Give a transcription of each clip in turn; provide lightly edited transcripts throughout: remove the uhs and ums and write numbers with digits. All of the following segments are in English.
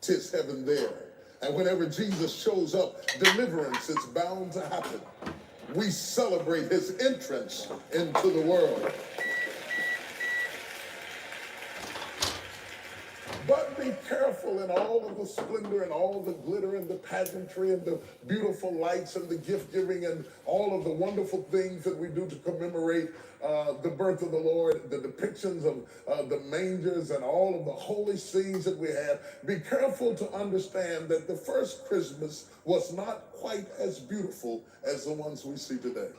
'tis heaven there. And whenever Jesus shows up, deliverance is bound to happen. We celebrate his entrance into the world. But be careful in all of the splendor and all the glitter and the pageantry and the beautiful lights and the gift giving and all of the wonderful things that we do to commemorate the birth of the Lord, the depictions of the mangers and all of the holy scenes that we have. Be careful to understand that the first Christmas was not quite as beautiful as the ones we see today.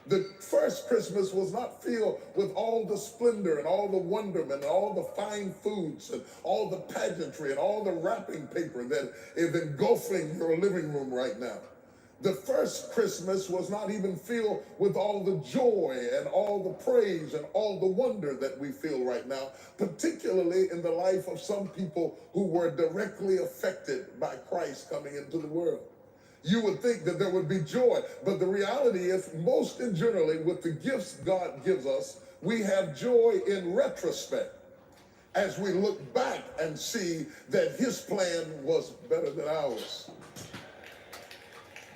The first Christmas was not filled with all the splendor and all the wonderment and all the fine foods and all the pageantry and all the wrapping paper that is engulfing your living room right now. The first Christmas was not even filled with all the joy and all the praise and all the wonder that we feel right now, particularly in the life of some people who were directly affected by Christ coming into the world. You would think that there would be joy, but the reality is most and generally with the gifts God gives us, we have joy in retrospect as we look back and see that his plan was better than ours.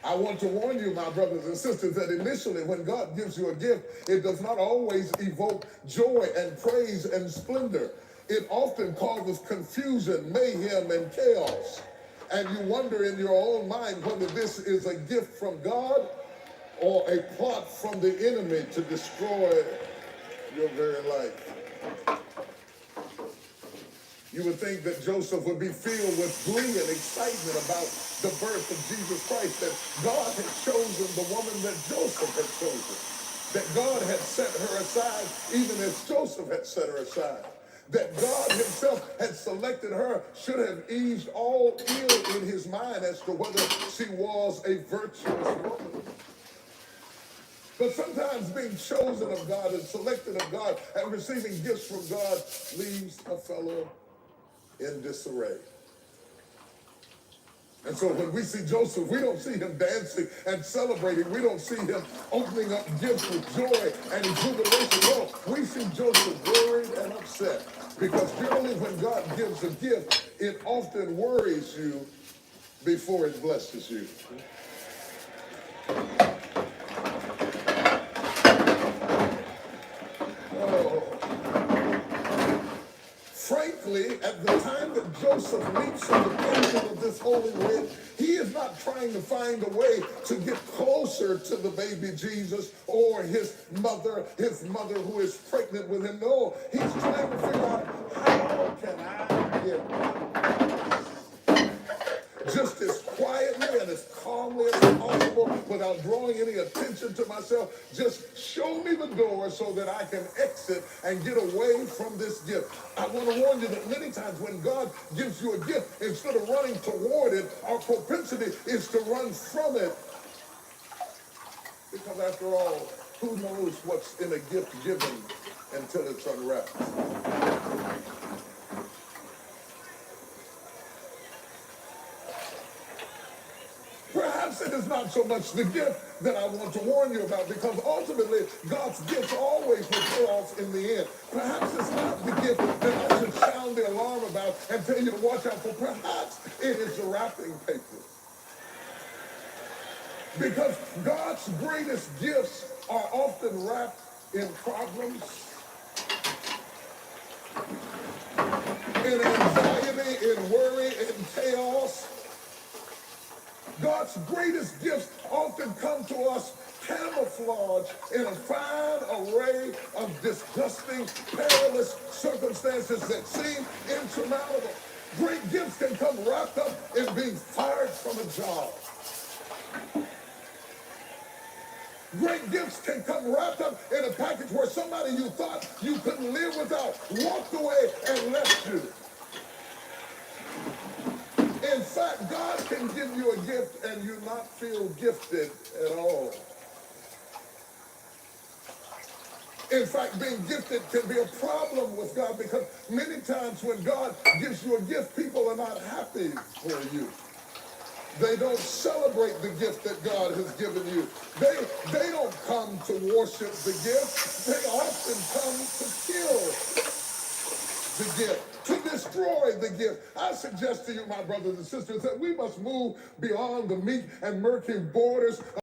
I want to warn you, my brothers and sisters, that initially when God gives you a gift, it does not always evoke joy and praise and splendor. It often causes confusion, mayhem, and chaos. And you wonder in your own mind whether this is a gift from God or a plot from the enemy to destroy your very life. You would think that Joseph would be filled with glee and excitement about the birth of Jesus Christ, that God had chosen the woman that Joseph had chosen, that God had set her aside even as Joseph had set her aside, that God himself had selected her should have eased all ill in his mind as to whether she was a virtuous woman. But sometimes being chosen of God and selected of God and receiving gifts from God leaves a fellow in disarray. And so when we see Joseph, we don't see him dancing and celebrating. We don't see him opening up gifts with joy and exuberation. No, we see Joseph worried and upset. Because generally when God gives a gift, it often worries you before it blesses you. Frankly, at the time that Joseph leaps on the pinnacle of this holy writ, he is not trying to find a way to get closer to the baby Jesus or his mother who is pregnant with him. No, he's trying to figure out, how can I get just as quietly and as calmly as possible without drawing any attention to myself. Just show me the door so that I can exit and get away from this gift. I want to warn you that many times when God gives you a gift, instead of running toward it, our propensity is to run from it. Because after all, who knows what's in a gift given until it's unwrapped? Perhaps it is not so much the gift that I want to warn you about, because ultimately God's gifts always will pay off in the end. Perhaps it's not the gift that I should sound the alarm about and tell you to watch out for. Perhaps it is the wrapping paper. Because God's greatest gifts are often wrapped in problems, in anxiety, in worry, in chaos. God's greatest gifts often come to us camouflaged in a fine array of disgusting, perilous circumstances that seem insurmountable. Great gifts can come wrapped up in being fired from a job. Great gifts can come wrapped up in a package where somebody you thought you couldn't live without walked away and left you. In fact, God can give you a gift and you not feel gifted at all. In fact, being gifted can be a problem with God, because many times when God gives you a gift, people are not happy for you. They don't celebrate the gift that God has given you. They don't come to worship the gift. They often come to kill the gift, to destroy the gift. I suggest to you, my brothers and sisters, that we must move beyond the meek and murky borders